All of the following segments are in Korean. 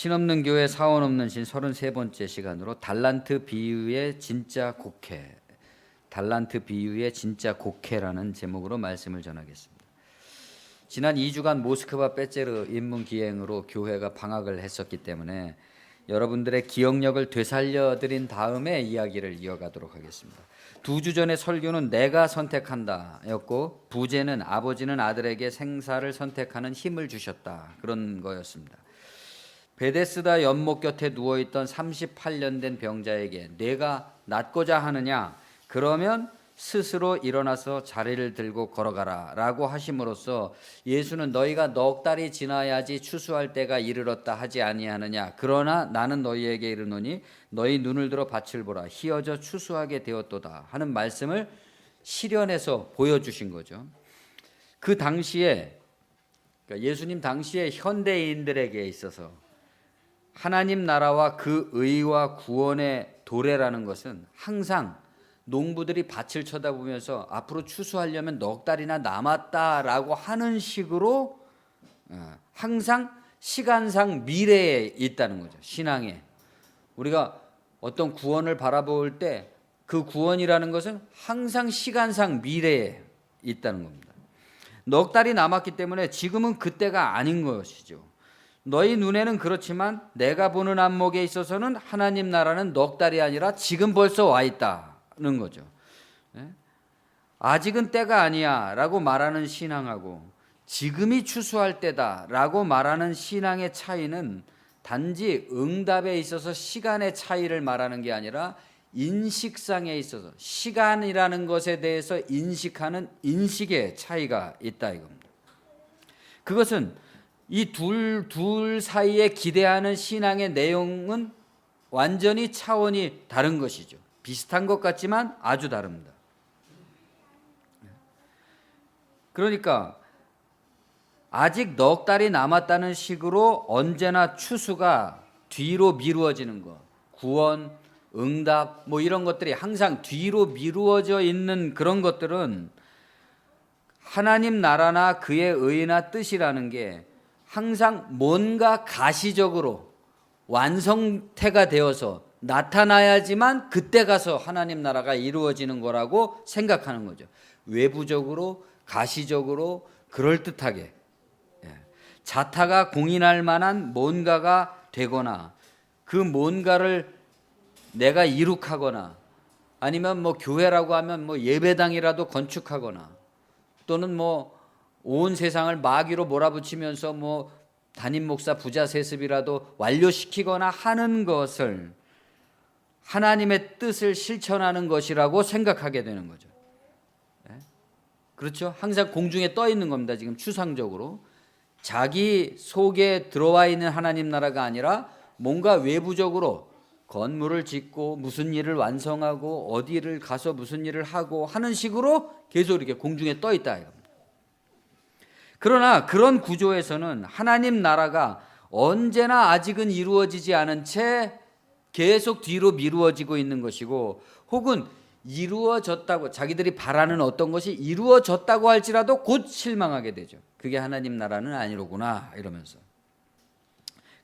신없는 교회 사원 없는 신 33번째 시간으로 달란트 비유의 진짜 곡해, 달란트 비유의 진짜 곡해라는 제목으로 말씀을 전하겠습니다. 지난 2주간 모스크바 빼제르 인문 기행으로 교회가 방학을 했었기 때문에 여러분들의 기억력을 되살려드린 다음에 이야기를 이어가도록 하겠습니다. 2주 전에 설교는 내가 선택한다 였고, 부제는 아버지는 아들에게 생사를 선택하는 힘을 주셨다, 그런 거였습니다. 베데스다 연못 곁에 누워있던 38년 된 병자에게 내가 낫고자 하느냐, 그러면 스스로 일어나서 자리를 들고 걸어가라 라고 하심으로써 예수는 너희가 넉 달이 지나야지 추수할 때가 이르렀다 하지 아니하느냐, 그러나 나는 너희에게 이르노니 너희 눈을 들어 밭을 보라, 희어져 추수하게 되었도다 하는 말씀을 실현해서 보여주신 거죠. 그 당시에, 그러니까 예수님 당시에 현대인들에게 있어서 하나님 나라와 그 의와 구원의 도래라는 것은 항상 농부들이 밭을 쳐다보면서 앞으로 추수하려면 넉 달이나 남았다라고 하는 식으로 항상 시간상 미래에 있다는 거죠. 신앙에 우리가 어떤 구원을 바라볼 때 그 구원이라는 것은 항상 시간상 미래에 있다는 겁니다. 넉 달이 남았기 때문에 지금은 그때가 아닌 것이죠. 너희 눈에는 그렇지만 내가 보는 안목에 있어서는 하나님 나라는 넉 달이 아니라 지금 벌써 와 있다는 거죠. 아직은 때가 아니야 라고 말하는 신앙하고 지금이 추수할 때다 라고 말하는 신앙의 차이는 단지 응답에 있어서 시간의 차이를 말하는 게 아니라 인식상에 있어서 시간이라는 것에 대해서 인식하는 인식의 차이가 있다 이겁니다. 그것은 이 둘 사이에 기대하는 신앙의 내용은 완전히 차원이 다른 것이죠. 비슷한 것 같지만 아주 다릅니다. 그러니까 아직 넉 달이 남았다는 식으로 언제나 추수가 뒤로 미루어지는 것, 구원, 응답 뭐 이런 것들이 항상 뒤로 미루어져 있는 그런 것들은 하나님 나라나 그의 의나 뜻이라는 게 항상 뭔가 가시적으로 완성태가 되어서 나타나야지만 그때 가서 하나님 나라가 이루어지는 거라고 생각하는 거죠. 외부적으로, 가시적으로, 그럴듯하게 자타가 공인할 만한 뭔가가 되거나 그 뭔가를 내가 이룩하거나 아니면 뭐 교회라고 하면 뭐 예배당이라도 건축하거나 또는 뭐 온 세상을 마귀로 몰아붙이면서 뭐 담임 목사 부자 세습이라도 완료시키거나 하는 것을 하나님의 뜻을 실천하는 것이라고 생각하게 되는 거죠. 그렇죠? 항상 공중에 떠 있는 겁니다. 지금 추상적으로 자기 속에 들어와 있는 하나님 나라가 아니라 뭔가 외부적으로 건물을 짓고 무슨 일을 완성하고 어디를 가서 무슨 일을 하고 하는 식으로 계속 이렇게 공중에 떠 있다 이겁니다. 그러나 그런 구조에서는 하나님 나라가 언제나 아직은 이루어지지 않은 채 계속 뒤로 미루어지고 있는 것이고, 혹은 이루어졌다고 자기들이 바라는 어떤 것이 이루어졌다고 할지라도 곧 실망하게 되죠. 그게 하나님 나라는 아니로구나 이러면서.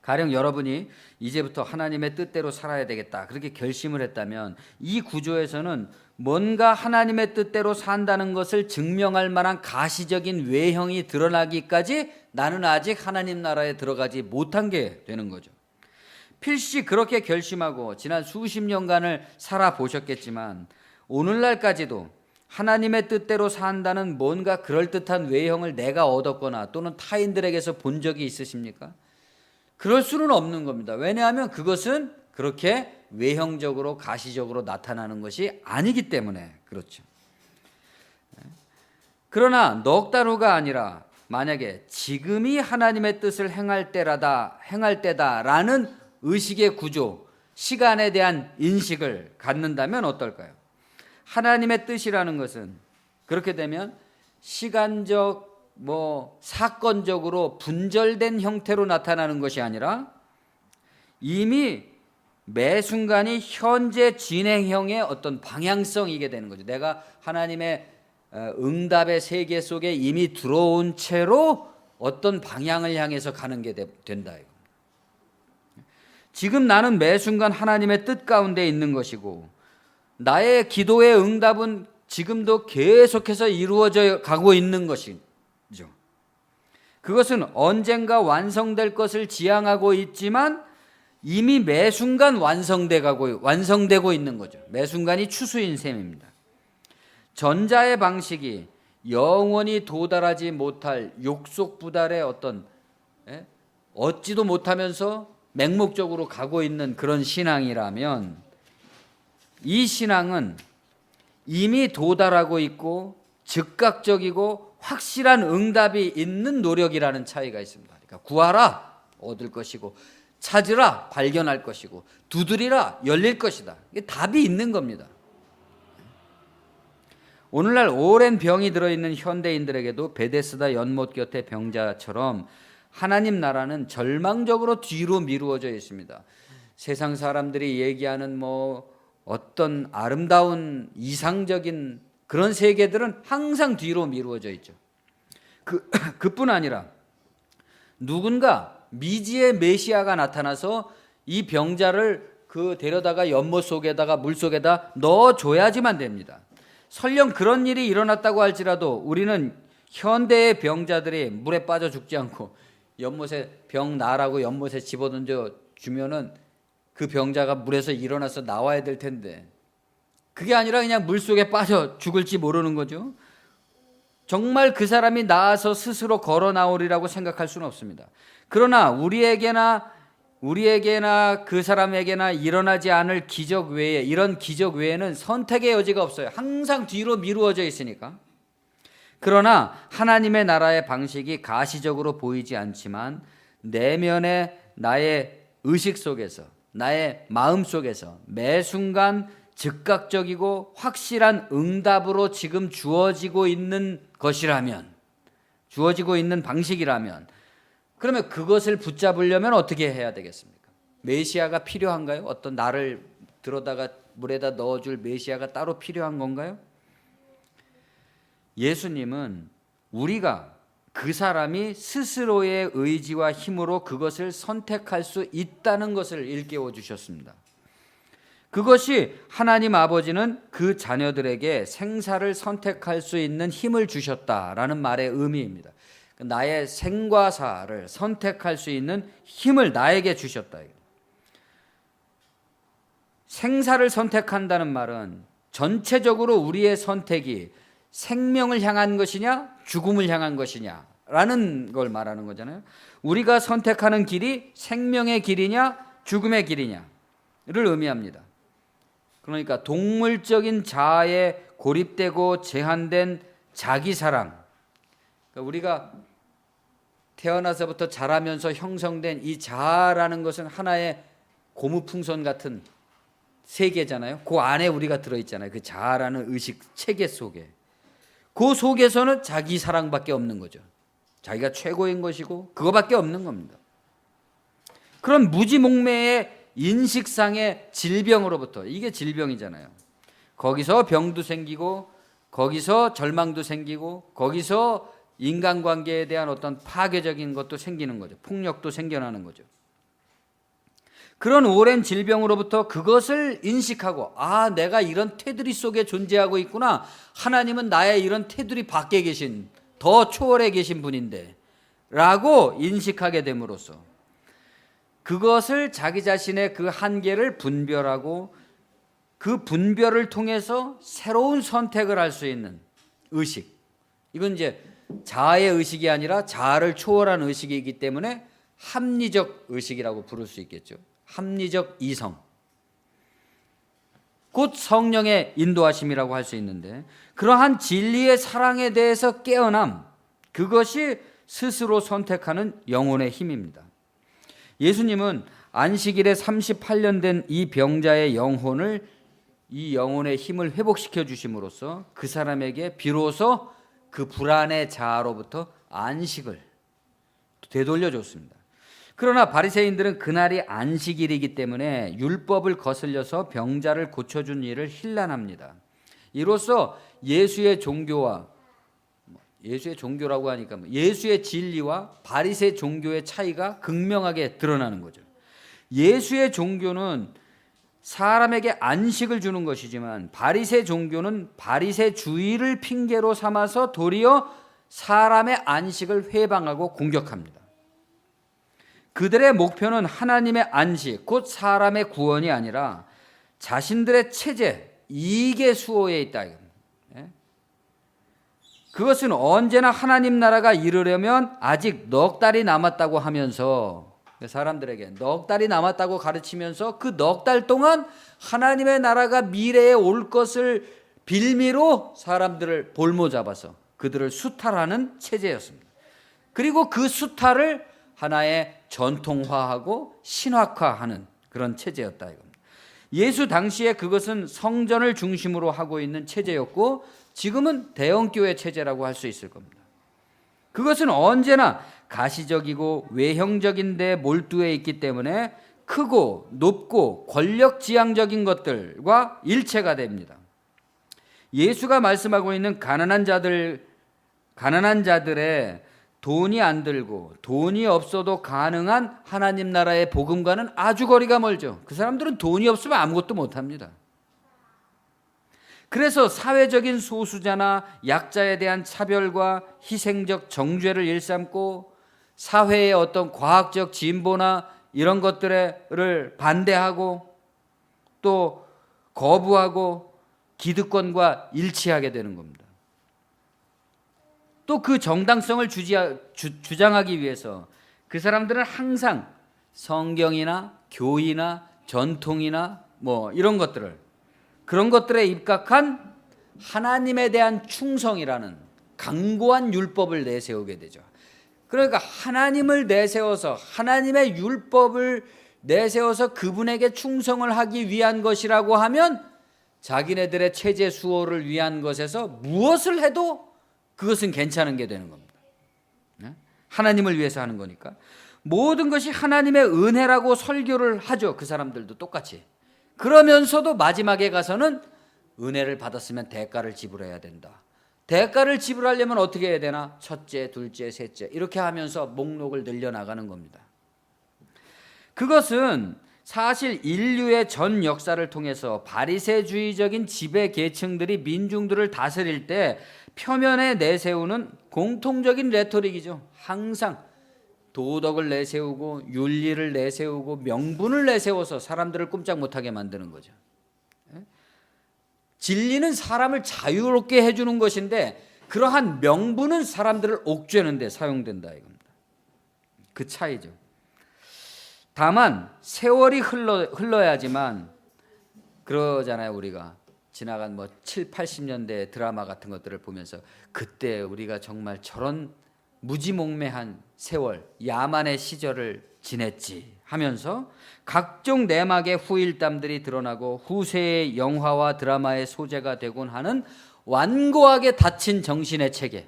가령 여러분이 이제부터 하나님의 뜻대로 살아야 되겠다 그렇게 결심을 했다면 이 구조에서는 뭔가 하나님의 뜻대로 산다는 것을 증명할 만한 가시적인 외형이 드러나기까지 나는 아직 하나님 나라에 들어가지 못한 게 되는 거죠. 필시 그렇게 결심하고 지난 수십 년간을 살아보셨겠지만 오늘날까지도 하나님의 뜻대로 산다는 뭔가 그럴듯한 외형을 내가 얻었거나 또는 타인들에게서 본 적이 있으십니까? 그럴 수는 없는 겁니다. 왜냐하면 그것은 그렇게 외형적으로 가시적으로 나타나는 것이 아니기 때문에 그렇죠. 그러나 넉 달 후가 아니라 만약에 지금이 하나님의 뜻을 행할 때다라는 의식의 구조, 시간에 대한 인식을 갖는다면 어떨까요? 하나님의 뜻이라는 것은 그렇게 되면 시간적 사건적으로 분절된 형태로 나타나는 것이 아니라 이미 매 순간이 현재 진행형의 어떤 방향성이게 되는 거죠. 내가 하나님의 응답의 세계 속에 이미 들어온 채로 어떤 방향을 향해서 가는 게 된다. 지금 나는 매 순간 하나님의 뜻 가운데 있는 것이고 나의 기도의 응답은 지금도 계속해서 이루어져 가고 있는 것이죠. 그것은 언젠가 완성될 것을 지향하고 있지만 이미 매 순간 완성되고 있는 거죠. 매 순간이 추수인 셈입니다. 전자의 방식이 영원히 도달하지 못할 욕속부달의 어떤 얻지도 못하면서 맹목적으로 가고 있는 그런 신앙이라면, 이 신앙은 이미 도달하고 있고 즉각적이고 확실한 응답이 있는 노력이라는 차이가 있습니다. 그러니까 구하라 얻을 것이고, 찾으라 발견할 것이고, 두드리라 열릴 것이다. 이게 답이 있는 겁니다. 오늘날 오랜 병이 들어있는 현대인들에게도 베데스다 연못 곁의 병자처럼 하나님 나라는 절망적으로 뒤로 미루어져 있습니다. 세상 사람들이 얘기하는 어떤 아름다운 이상적인 그런 세계들은 항상 뒤로 미루어져 있죠. 그뿐 아니라 누군가 미지의 메시아가 나타나서 이 병자를 데려다가 연못 속에다가 물 속에다 넣어줘야지만 됩니다. 설령 그런 일이 일어났다고 할지라도 우리는 현대의 병자들이 물에 빠져 죽지 않고 연못에 병 나라고 연못에 집어던져 주면은 그 병자가 물에서 일어나서 나와야 될 텐데, 그게 아니라 그냥 물속에 빠져 죽을지 모르는 거죠. 정말 그 사람이 나아서 스스로 걸어 나오리라고 생각할 수는 없습니다. 그러나 우리에게나 그 사람에게나 일어나지 않을 기적 외에, 이런 기적 외에는 선택의 여지가 없어요. 항상 뒤로 미루어져 있으니까. 그러나 하나님의 나라의 방식이 가시적으로 보이지 않지만 내면의 나의 의식 속에서, 나의 마음 속에서 매 순간 즉각적이고 확실한 응답으로 지금 주어지고 있는 것이라면, 주어지고 있는 방식이라면, 그러면 그것을 붙잡으려면 어떻게 해야 되겠습니까? 메시아가 필요한가요? 어떤 나를 들어다가 물에다 넣어줄 메시아가 따로 필요한 건가요? 예수님은 우리가 그 사람이 스스로의 의지와 힘으로 그것을 선택할 수 있다는 것을 일깨워 주셨습니다. 그것이 하나님 아버지는 그 자녀들에게 생사를 선택할 수 있는 힘을 주셨다라는 말의 의미입니다. 나의 생과 사를 선택할 수 있는 힘을 나에게 주셨다. 생사를 선택한다는 말은 전체적으로 우리의 선택이 생명을 향한 것이냐 죽음을 향한 것이냐라는 걸 말하는 거잖아요. 우리가 선택하는 길이 생명의 길이냐 죽음의 길이냐를 의미합니다. 그러니까 동물적인 자아에 고립되고 제한된 자기 사랑, 그러니까 우리가 태어나서부터 자라면서 형성된 이 자아라는 것은 하나의 고무풍선 같은 세계잖아요. 그 안에 우리가 들어있잖아요. 그 자아라는 의식 체계 속에. 그 속에서는 자기 사랑밖에 없는 거죠. 자기가 최고인 것이고 그거밖에 없는 겁니다. 그런 무지몽매의 인식상의 질병으로부터, 이게 질병이잖아요. 거기서 병도 생기고 거기서 절망도 생기고 거기서 인간관계에 대한 어떤 파괴적인 것도 생기는 거죠. 폭력도 생겨나는 거죠. 그런 오랜 질병으로부터 그것을 인식하고, 내가 이런 테두리 속에 존재하고 있구나. 하나님은 나의 이런 테두리 밖에 계신, 더 초월해 계신 분인데 라고 인식하게 됨으로써 그것을 자기 자신의 그 한계를 분별하고 그 분별을 통해서 새로운 선택을 할 수 있는 의식, 이건 이제 자아의 의식이 아니라 자아를 초월한 의식이기 때문에 합리적 의식이라고 부를 수 있겠죠. 합리적 이성, 곧 성령의 인도하심이라고 할 수 있는데, 그러한 진리의 사랑에 대해서 깨어남, 그것이 스스로 선택하는 영혼의 힘입니다. 예수님은 안식일에 38년 된 이 병자의 이 영혼의 힘을 회복시켜 주심으로써 그 사람에게 비로소 그 불안의 자아로부터 안식을 되돌려 줬습니다. 그러나 바리새인들은 그날이 안식일이기 때문에 율법을 거슬려서 병자를 고쳐준 일을 힐난합니다. 이로써 예수의 종교라고 하니까 예수의 진리와 바리새 종교의 차이가 극명하게 드러나는 거죠. 예수의 종교는 사람에게 안식을 주는 것이지만 바리새 종교는 바리새주의를 핑계로 삼아서 도리어 사람의 안식을 회방하고 공격합니다. 그들의 목표는 하나님의 안식, 곧 사람의 구원이 아니라 자신들의 체제, 이익의 수호에 있다. 그것은 언제나 하나님 나라가 이르려면 아직 넉 달이 남았다고 하면서 사람들에게 넉 달이 남았다고 가르치면서 그 넉 달 동안 하나님의 나라가 미래에 올 것을 빌미로 사람들을 볼모 잡아서 그들을 수탈하는 체제였습니다. 그리고 그 수탈을 하나의 전통화하고 신학화하는 그런 체제였다 이겁니다. 예수 당시에 그것은 성전을 중심으로 하고 있는 체제였고 지금은 대형교회 체제라고 할 수 있을 겁니다. 그것은 언제나 가시적이고 외형적인 데 몰두해 있기 때문에 크고 높고 권력지향적인 것들과 일체가 됩니다. 예수가 말씀하고 있는 가난한 자들의 돈이 안 들고 돈이 없어도 가능한 하나님 나라의 복음과는 아주 거리가 멀죠. 그 사람들은 돈이 없으면 아무것도 못합니다. 그래서 사회적인 소수자나 약자에 대한 차별과 희생적 정죄를 일삼고 사회의 어떤 과학적 진보나 이런 것들을 반대하고 또 거부하고 기득권과 일치하게 되는 겁니다. 또 그 정당성을 주장하기 위해서 그 사람들은 항상 성경이나 교의나 전통이나 이런 것들을 그런 것들에 입각한 하나님에 대한 충성이라는 강고한 율법을 내세우게 되죠. 그러니까 하나님을 내세워서 하나님의 율법을 내세워서 그분에게 충성을 하기 위한 것이라고 하면 자기네들의 체제 수호를 위한 것에서 무엇을 해도 그것은 괜찮은 게 되는 겁니다. 하나님을 위해서 하는 거니까 모든 것이 하나님의 은혜라고 설교를 하죠. 그 사람들도 똑같이. 그러면서도 마지막에 가서는 은혜를 받았으면 대가를 지불해야 된다. 대가를 지불하려면 어떻게 해야 되나? 첫째, 둘째, 셋째 이렇게 하면서 목록을 늘려나가는 겁니다. 그것은 사실 인류의 전 역사를 통해서 바리새주의적인 지배 계층들이 민중들을 다스릴 때 표면에 내세우는 공통적인 레토릭이죠. 항상 도덕을 내세우고 윤리를 내세우고 명분을 내세워서 사람들을 꼼짝 못하게 만드는 거죠. 진리는 사람을 자유롭게 해주는 것인데 그러한 명분은 사람들을 옥죄는 데 사용된다 이겁니다. 그 차이죠. 다만 세월이 흘러야지만 그러잖아요. 우리가 지나간 7, 80년대 드라마 같은 것들을 보면서 그때 우리가 정말 저런 무지몽매한 세월, 야만의 시절을 지냈지 하면서 각종 내막의 후일담들이 드러나고 후세의 영화와 드라마의 소재가 되곤 하는 완고하게 닫힌 정신의 체계.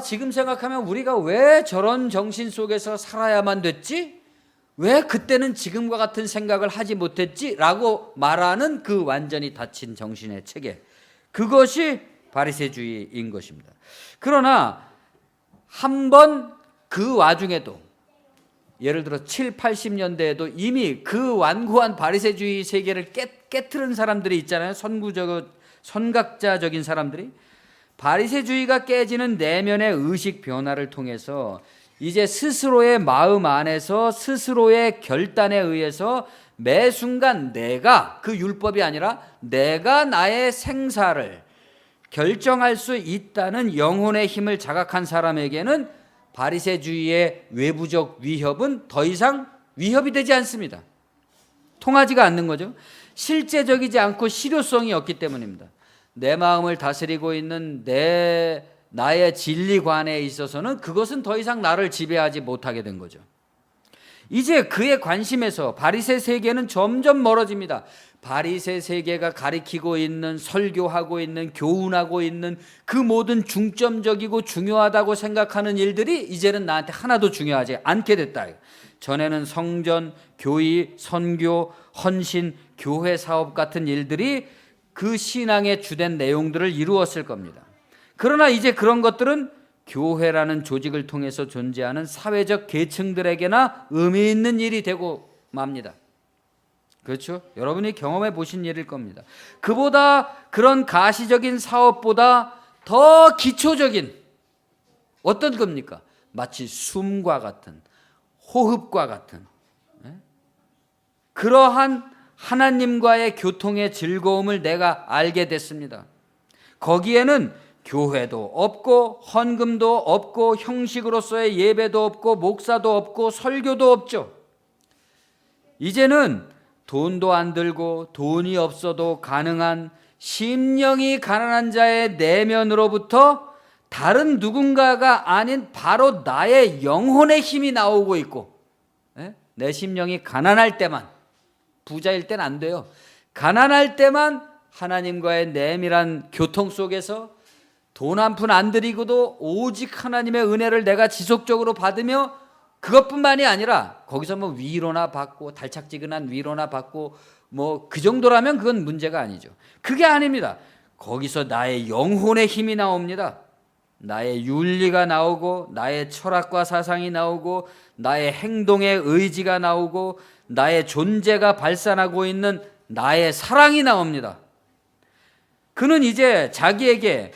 지금 생각하면 우리가 왜 저런 정신 속에서 살아야만 됐지? 왜 그때는 지금과 같은 생각을 하지 못했지? 라고 말하는 그 완전히 닫힌 정신의 체계. 그것이 바리새주의인 것입니다. 그러나 한번 그 와중에도 예를 들어 7, 80년대에도 이미 그 완고한 바리새주의 세계를 깨트린 사람들이 있잖아요. 선각자적인 사람들이. 바리새주의가 깨지는 내면의 의식 변화를 통해서 이제 스스로의 마음 안에서 스스로의 결단에 의해서 매 순간 내가 그 율법이 아니라 내가 나의 생사를 결정할 수 있다는 영혼의 힘을 자각한 사람에게는 바리새주의의 외부적 위협은 더 이상 위협이 되지 않습니다. 통하지가 않는 거죠. 실제적이지 않고 실효성이 없기 때문입니다. 내 마음을 다스리고 있는 나의 진리관에 있어서는 그것은 더 이상 나를 지배하지 못하게 된 거죠. 이제 그의 관심에서 바리새 세계는 점점 멀어집니다. 바리새 세계가 가리키고 있는, 설교하고 있는, 교훈하고 있는 그 모든 중점적이고 중요하다고 생각하는 일들이 이제는 나한테 하나도 중요하지 않게 됐다. 전에는 성전, 교의, 선교, 헌신, 교회 사업 같은 일들이 그 신앙의 주된 내용들을 이루었을 겁니다. 그러나 이제 그런 것들은 교회라는 조직을 통해서 존재하는 사회적 계층들에게나 의미 있는 일이 되고 맙니다. 그렇죠? 여러분이 경험해 보신 일일 겁니다. 그보다 그런 가시적인 사업보다 더 기초적인 어떤 겁니까? 마치 숨과 같은, 호흡과 같은 그러한 하나님과의 교통의 즐거움을 내가 알게 됐습니다. 거기에는 교회도 없고 헌금도 없고 형식으로서의 예배도 없고 목사도 없고 설교도 없죠. 이제는 돈도 안 들고 돈이 없어도 가능한 심령이 가난한 자의 내면으로부터 다른 누군가가 아닌 바로 나의 영혼의 힘이 나오고 있고, 내 심령이 가난할 때만, 부자일 땐 안 돼요. 가난할 때만 하나님과의 내밀한 교통 속에서 돈 한 푼 안 들이고도 오직 하나님의 은혜를 내가 지속적으로 받으며, 그것뿐만이 아니라 거기서 뭐 위로나 받고 달착지근한 위로나 받고 뭐 그 정도라면 그건 문제가 아니죠. 그게 아닙니다. 거기서 나의 영혼의 힘이 나옵니다. 나의 윤리가 나오고 나의 철학과 사상이 나오고 나의 행동의 의지가 나오고 나의 존재가 발산하고 있는 나의 사랑이 나옵니다. 그는 이제 자기에게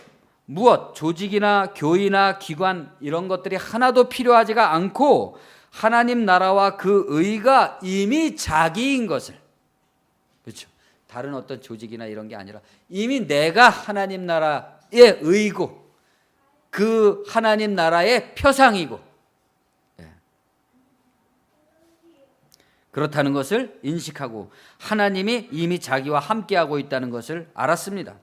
무엇, 조직이나 교회나 기관 이런 것들이 하나도 필요하지가 않고 하나님 나라와 그 의가 이미 자기인 것을, 그렇죠? 다른 어떤 조직이나 이런 게 아니라 이미 내가 하나님 나라의 의고 그 하나님 나라의 표상이고, 그렇다는 것을 인식하고 하나님이 이미 자기와 함께하고 있다는 것을 알았습니다.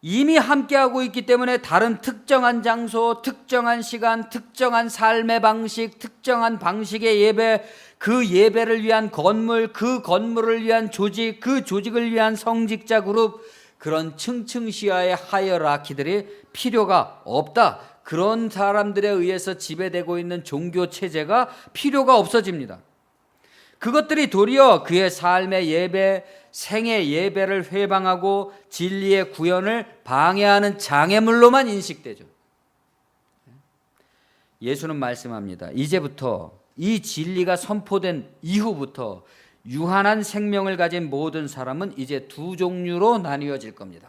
이미 함께하고 있기 때문에 다른 특정한 장소, 특정한 시간, 특정한 삶의 방식, 특정한 방식의 예배, 그 예배를 위한 건물, 그 건물을 위한 조직, 그 조직을 위한 성직자 그룹, 그런 층층시야의 하이어라키들이 필요가 없다. 그런 사람들에 의해서 지배되고 있는 종교 체제가 필요가 없어집니다. 그것들이 도리어 그의 삶의 예배, 생의 예배를 회방하고 진리의 구현을 방해하는 장애물로만 인식되죠. 예수는 말씀합니다. 이제부터 이 진리가 선포된 이후부터 유한한 생명을 가진 모든 사람은 이제 두 종류로 나뉘어질 겁니다.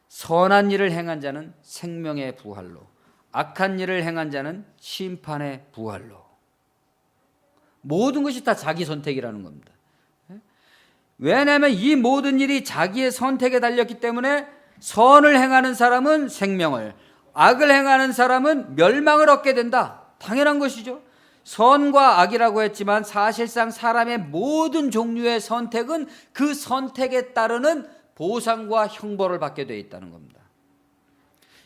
선한 일을 행한 자는 생명의 부활로, 악한 일을 행한 자는 심판의 부활로. 모든 것이 다 자기 선택이라는 겁니다. 왜냐하면 이 모든 일이 자기의 선택에 달렸기 때문에 선을 행하는 사람은 생명을, 악을 행하는 사람은 멸망을 얻게 된다. 당연한 것이죠. 선과 악이라고 했지만 사실상 사람의 모든 종류의 선택은 그 선택에 따르는 보상과 형벌을 받게 되어 있다는 겁니다.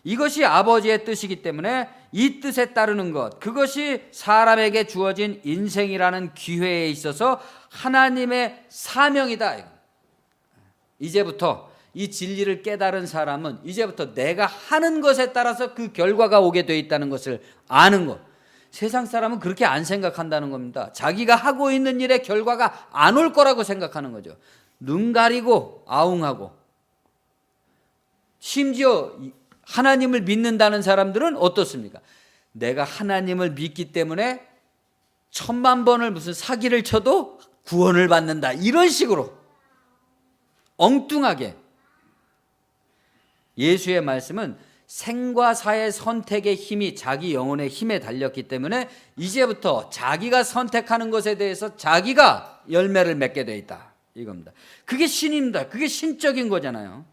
이것이 아버지의 뜻이기 때문에 이 뜻에 따르는 것, 그것이 사람에게 주어진 인생이라는 기회에 있어서 하나님의 사명이다. 이제부터 이 진리를 깨달은 사람은 이제부터 내가 하는 것에 따라서 그 결과가 오게 되어 있다는 것을 아는 것. 세상 사람은 그렇게 안 생각한다는 겁니다. 자기가 하고 있는 일의 결과가 안 올 거라고 생각하는 거죠. 눈 가리고 아웅하고. 심지어 하나님을 믿는다는 사람들은 어떻습니까? 내가 하나님을 믿기 때문에 1000,000번을 무슨 사기를 쳐도 구원을 받는다. 이런 식으로 엉뚱하게. 예수의 말씀은 생과 사의 선택의 힘이 자기 영혼의 힘에 달렸기 때문에 이제부터 자기가 선택하는 것에 대해서 자기가 열매를 맺게 돼 있다. 이겁니다. 그게 신입니다. 그게 신적인 거잖아요.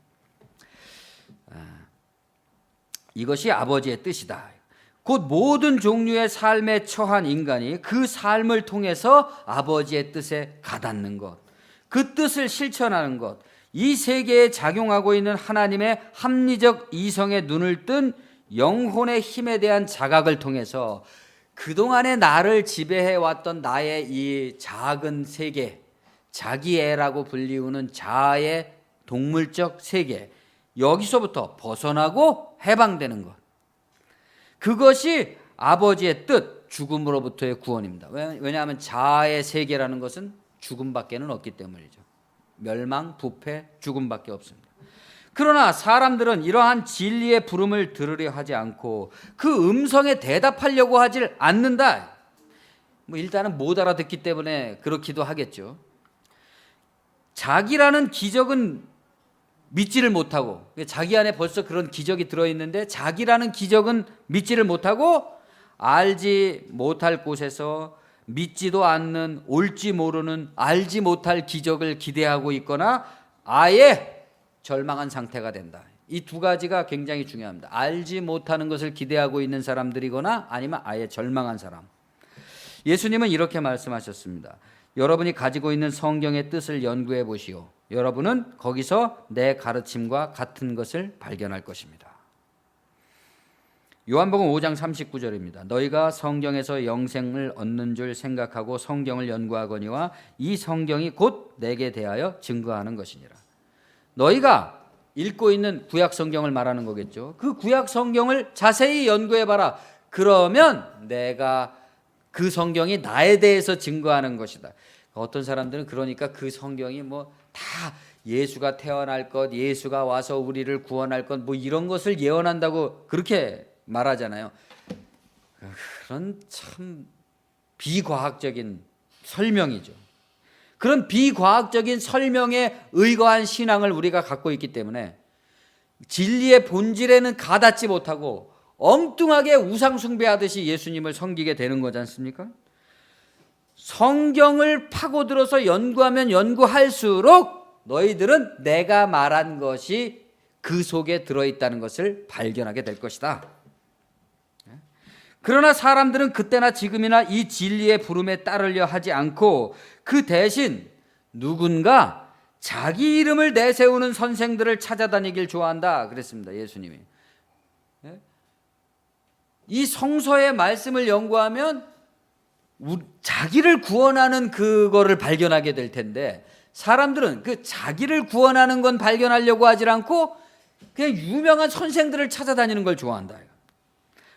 이것이 아버지의 뜻이다. 곧 모든 종류의 삶에 처한 인간이 그 삶을 통해서 아버지의 뜻에 가닿는 것, 그 뜻을 실천하는 것, 이 세계에 작용하고 있는 하나님의 합리적 이성의 눈을 뜬 영혼의 힘에 대한 자각을 통해서 그동안의 나를 지배해왔던 나의 이 작은 세계, 자기애라고 불리우는 자아의 동물적 세계, 여기서부터 벗어나고 해방되는 것. 그것이 아버지의 뜻, 죽음으로부터의 구원입니다. 왜냐하면 자아의 세계라는 것은 죽음밖에는 없기 때문이죠. 멸망, 부패, 죽음밖에 없습니다. 그러나 사람들은 이러한 진리의 부름을 들으려 하지 않고 그 음성에 대답하려고 하질 않는다. 뭐 일단은 못 알아듣기 때문에 그렇기도 하겠죠. 자기라는 기적은 믿지를 못하고, 자기 안에 벌써 그런 기적이 들어있는데 자기라는 기적은 믿지를 못하고, 알지 못할 곳에서 믿지도 않는, 올지 모르는, 알지 못할 기적을 기대하고 있거나 아예 절망한 상태가 된다. 이 두 가지가 굉장히 중요합니다. 알지 못하는 것을 기대하고 있는 사람들이거나 아니면 아예 절망한 사람. 예수님은 이렇게 말씀하셨습니다. 여러분이 가지고 있는 성경의 뜻을 연구해 보시오. 여러분은 거기서 내 가르침과 같은 것을 발견할 것입니다. 요한복음 5장 39절입니다. 너희가 성경에서 영생을 얻는 줄 생각하고 성경을 연구하거니와 이 성경이 곧 내게 대하여 증거하는 것이니라. 너희가 읽고 있는 구약 성경을 말하는 거겠죠. 그 구약 성경을 자세히 연구해 봐라. 그러면 내가 그 성경이 나에 대해서 증거하는 것이다. 어떤 사람들은 그러니까 그 성경이 뭐 다 예수가 태어날 것, 예수가 와서 우리를 구원할 것, 뭐 이런 것을 예언한다고 그렇게 말하잖아요. 그런 참 비과학적인 설명이죠. 그런 비과학적인 설명에 의거한 신앙을 우리가 갖고 있기 때문에 진리의 본질에는 가닿지 못하고 엉뚱하게 우상 숭배하듯이 예수님을 섬기게 되는 거지 않습니까? 성경을 파고들어서 연구하면 연구할수록 너희들은 내가 말한 것이 그 속에 들어있다는 것을 발견하게 될 것이다. 그러나 사람들은 그때나 지금이나 이 진리의 부름에 따르려 하지 않고 그 대신 누군가 자기 이름을 내세우는 선생들을 찾아다니길 좋아한다 그랬습니다. 예수님이. 이 성서의 말씀을 연구하면 자기를 구원하는 그거를 발견하게 될 텐데 사람들은 그 자기를 구원하는 건 발견하려고 하지 않고 그냥 유명한 선생들을 찾아다니는 걸 좋아한다.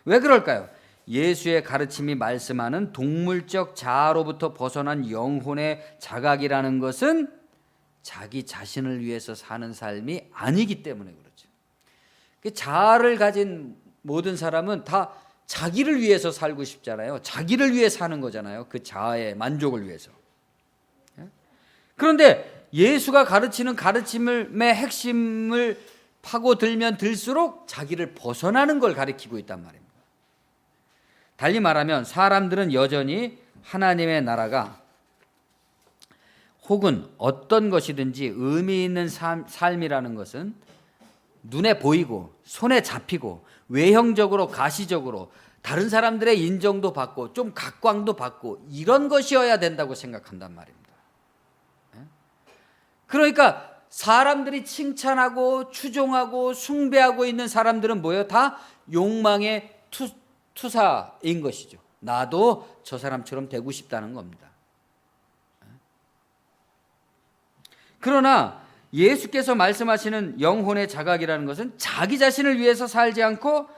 왜 그럴까요? 예수의 가르침이 말씀하는 동물적 자아로부터 벗어난 영혼의 자각이라는 것은 자기 자신을 위해서 사는 삶이 아니기 때문에 그렇죠. 그 자아를 가진 모든 사람은 다 자기를 위해서 살고 싶잖아요. 자기를 위해 사는 거잖아요. 그 자아의 만족을 위해서. 그런데 예수가 가르치는 가르침의 핵심을 파고들면 들수록 자기를 벗어나는 걸 가르치고 있단 말입니다. 달리 말하면 사람들은 여전히 하나님의 나라가 혹은 어떤 것이든지 의미 있는 삶이라는 것은 눈에 보이고 손에 잡히고 외형적으로 가시적으로 다른 사람들의 인정도 받고 좀 각광도 받고 이런 것이어야 된다고 생각한단 말입니다. 그러니까 사람들이 칭찬하고 추종하고 숭배하고 있는 사람들은 뭐예요? 다 욕망의 투사인 것이죠. 나도 저 사람처럼 되고 싶다는 겁니다. 그러나 예수께서 말씀하시는 영혼의 자각이라는 것은 자기 자신을 위해서 살지 않고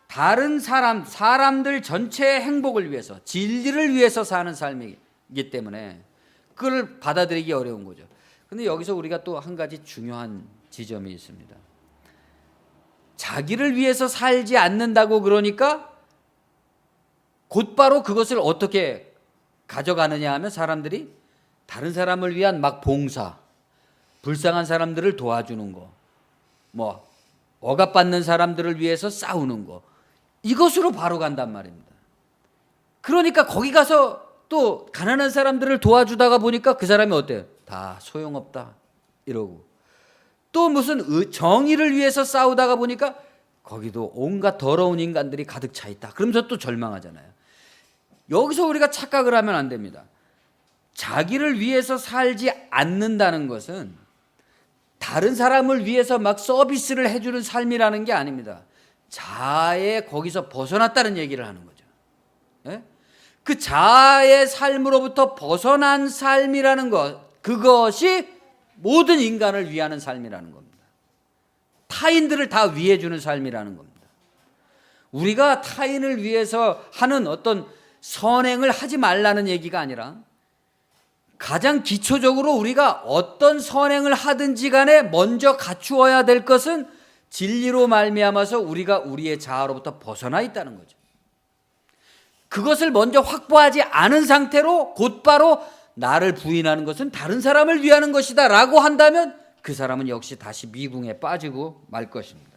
다른 사람들 전체의 행복을 위해서, 진리를 위해서 사는 삶이기 때문에 그걸 받아들이기 어려운 거죠. 그런데 여기서 우리가 또 한 가지 중요한 지점이 있습니다. 자기를 위해서 살지 않는다고 그러니까 곧바로 그것을 어떻게 가져가느냐 하면 사람들이 다른 사람을 위한 막 봉사, 불쌍한 사람들을 도와주는 거, 뭐 억압받는 사람들을 위해서 싸우는 거, 이것으로 바로 간단 말입니다. 그러니까 거기 가서 또 가난한 사람들을 도와주다가 보니까 그 사람이 어때요? 다 소용없다 이러고, 또 무슨 정의를 위해서 싸우다가 보니까 거기도 온갖 더러운 인간들이 가득 차 있다. 그러면서 또 절망하잖아요. 여기서 우리가 착각을 하면 안 됩니다. 자기를 위해서 살지 않는다는 것은 다른 사람을 위해서 막 서비스를 해주는 삶이라는 게 아닙니다. 자아에 거기서 벗어났다는 얘기를 하는 거죠. 예? 그 자아의 삶으로부터 벗어난 삶이라는 것, 그것이 모든 인간을 위하는 삶이라는 겁니다. 타인들을 다 위해주는 삶이라는 겁니다. 우리가 타인을 위해서 하는 어떤 선행을 하지 말라는 얘기가 아니라 가장 기초적으로 우리가 어떤 선행을 하든지 간에 먼저 갖추어야 될 것은 진리로 말미암아서 우리가 우리의 자아로부터 벗어나 있다는 거죠. 그것을 먼저 확보하지 않은 상태로 곧바로 나를 부인하는 것은 다른 사람을 위하는 것이다 라고 한다면 그 사람은 역시 다시 미궁에 빠지고 말 것입니다.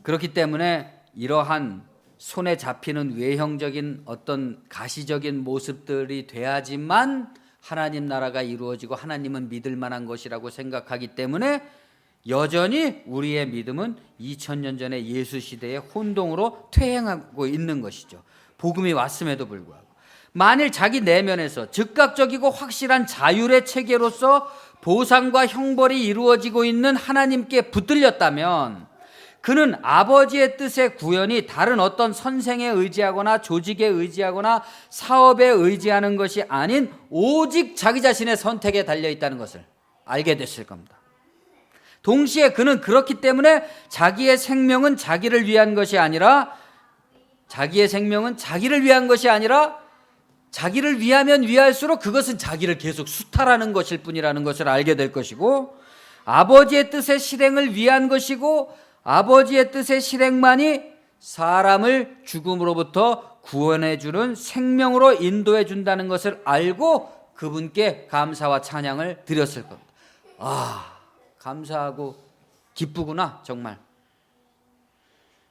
그렇기 때문에 이러한 손에 잡히는 외형적인 어떤 가시적인 모습들이 돼야지만 하나님 나라가 이루어지고 하나님은 믿을 만한 것이라고 생각하기 때문에 여전히 우리의 믿음은 2000년 전의 예수 시대의 혼동으로 퇴행하고 있는 것이죠. 복음이 왔음에도 불구하고 만일 자기 내면에서 즉각적이고 확실한 자율의 체계로서 보상과 형벌이 이루어지고 있는 하나님께 붙들렸다면 그는 아버지의 뜻의 구현이 다른 어떤 선생에 의지하거나 조직에 의지하거나 사업에 의지하는 것이 아닌 오직 자기 자신의 선택에 달려있다는 것을 알게 됐을 겁니다. 동시에 그는 그렇기 때문에 자기의 생명은 자기를 위한 것이 아니라 자기를 위하면 위할수록 그것은 자기를 계속 수탈하는 것일 뿐이라는 것을 알게 될 것이고, 아버지의 뜻의 실행을 위한 것이고 아버지의 뜻의 실행만이 사람을 죽음으로부터 구원해주는 생명으로 인도해준다는 것을 알고 그분께 감사와 찬양을 드렸을 겁니다. 감사하고 기쁘구나. 정말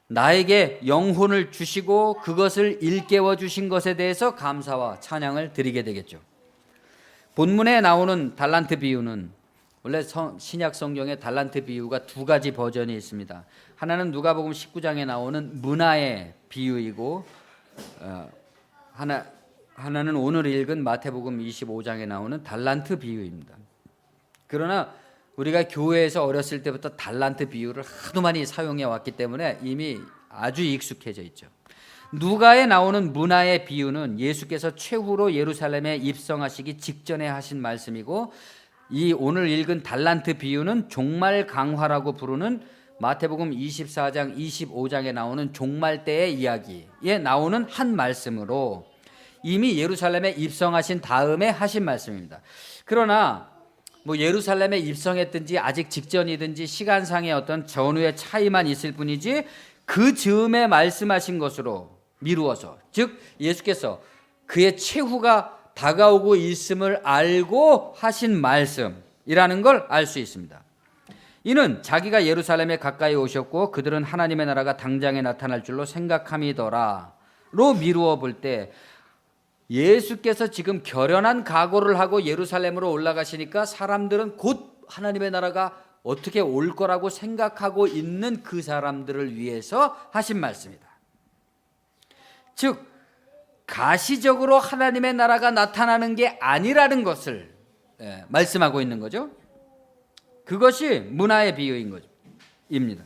나에게 영혼을 주시고 그것을 일깨워 주신 것에 대해서 감사와 찬양을 드리게 되겠죠. 본문에 나오는 달란트 비유는 원래 신약 성경에 달란트 비유가 두 가지 버전이 있습니다. 하나는 누가복음 19장에 나오는 문화의 비유이고 하나는 오늘 읽은 마태복음 25장에 나오는 달란트 비유입니다. 그러나 우리가 교회에서 어렸을 때부터 달란트 비유를 하도 많이 사용해 왔기 때문에 이미 아주 익숙해져 있죠. 누가에 나오는 문화의 비유는 예수께서 최후로 예루살렘에 입성하시기 직전에 하신 말씀이고, 이 오늘 읽은 달란트 비유는 종말 강화라고 부르는 마태복음 24장 25장에 나오는 종말 때의 이야기에 나오는 한 말씀으로 이미 예루살렘에 입성하신 다음에 하신 말씀입니다. 그러나 예루살렘에 입성했든지 아직 직전이든지 시간상의 어떤 전후의 차이만 있을 뿐이지 그 즈음에 말씀하신 것으로 미루어서, 즉 예수께서 그의 최후가 다가오고 있음을 알고 하신 말씀이라는 걸 알 수 있습니다. 이는 자기가 예루살렘에 가까이 오셨고 그들은 하나님의 나라가 당장에 나타날 줄로 생각함이더라로 미루어 볼 때, 예수께서 지금 결연한 각오를 하고 예루살렘으로 올라가시니까 사람들은 곧 하나님의 나라가 어떻게 올 거라고 생각하고 있는 그 사람들을 위해서 하신 말씀이다. 즉 가시적으로 하나님의 나라가 나타나는 게 아니라는 것을 말씀하고 있는 거죠. 그것이 문화의 비유인 것입니다.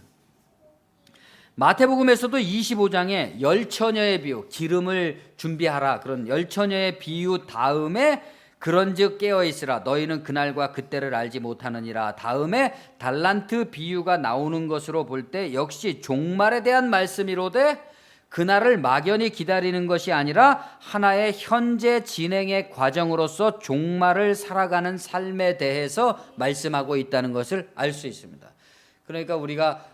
마태복음에서도 25장에 열처녀의 비유, 기름을 준비하라, 그런 열처녀의 비유 다음에 그런즉 깨어있으라 너희는 그날과 그때를 알지 못하느니라 다음에 달란트 비유가 나오는 것으로 볼 때 역시 종말에 대한 말씀이로되 그날을 막연히 기다리는 것이 아니라 하나의 현재 진행의 과정으로서 종말을 살아가는 삶에 대해서 말씀하고 있다는 것을 알 수 있습니다. 그러니까 우리가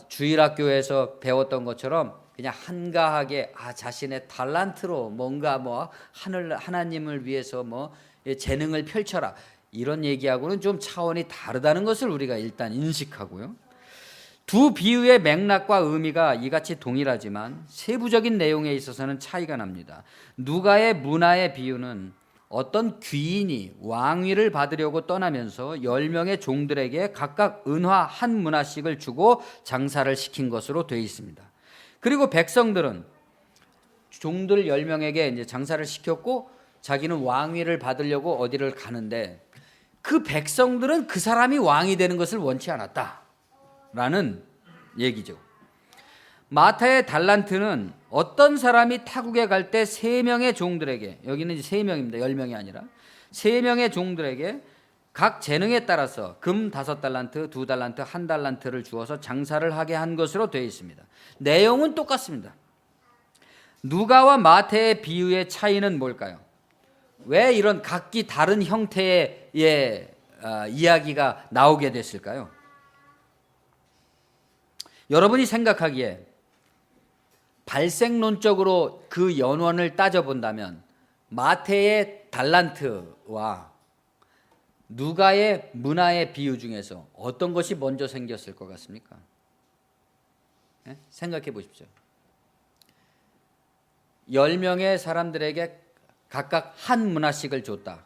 주일학교에서 배웠던 것처럼 그냥 한가하게 자신의 달란트로 뭔가 하나님을 위해서 재능을 펼쳐라, 이런 얘기하고는 좀 차원이 다르다는 것을 우리가 일단 인식하고요. 두 비유의 맥락과 의미가 이같이 동일하지만 세부적인 내용에 있어서는 차이가 납니다. 누가의 문화의 비유는 어떤 귀인이 왕위를 받으려고 떠나면서 10명의 종들에게 각각 은화 한 문화씩을 주고 장사를 시킨 것으로 되어 있습니다. 그리고 백성들은 종들 10명에게 이제 장사를 시켰고 자기는 왕위를 받으려고 어디를 가는데 그 백성들은 그 사람이 왕이 되는 것을 원치 않았다라는 얘기죠. 마태의 달란트는 어떤 사람이 타국에 갈 때 3명의 종들에게, 여기는 이제 3명입니다. 10명이 아니라 3명의 종들에게 각 재능에 따라서 금 5달란트, 2달란트, 1달란트를 주어서 장사를 하게 한 것으로 되어 있습니다. 내용은 똑같습니다. 누가와 마태의 비유의 차이는 뭘까요? 왜 이런 각기 다른 형태의 이야기가 나오게 됐을까요? 여러분이 생각하기에 발생론적으로 그 연원을 따져본다면 마태의 달란트와 누가의 문화의 비유 중에서 어떤 것이 먼저 생겼을 것 같습니까? 네? 생각해 보십시오. 10명의 사람들에게 각각 한 문화씩을 줬다.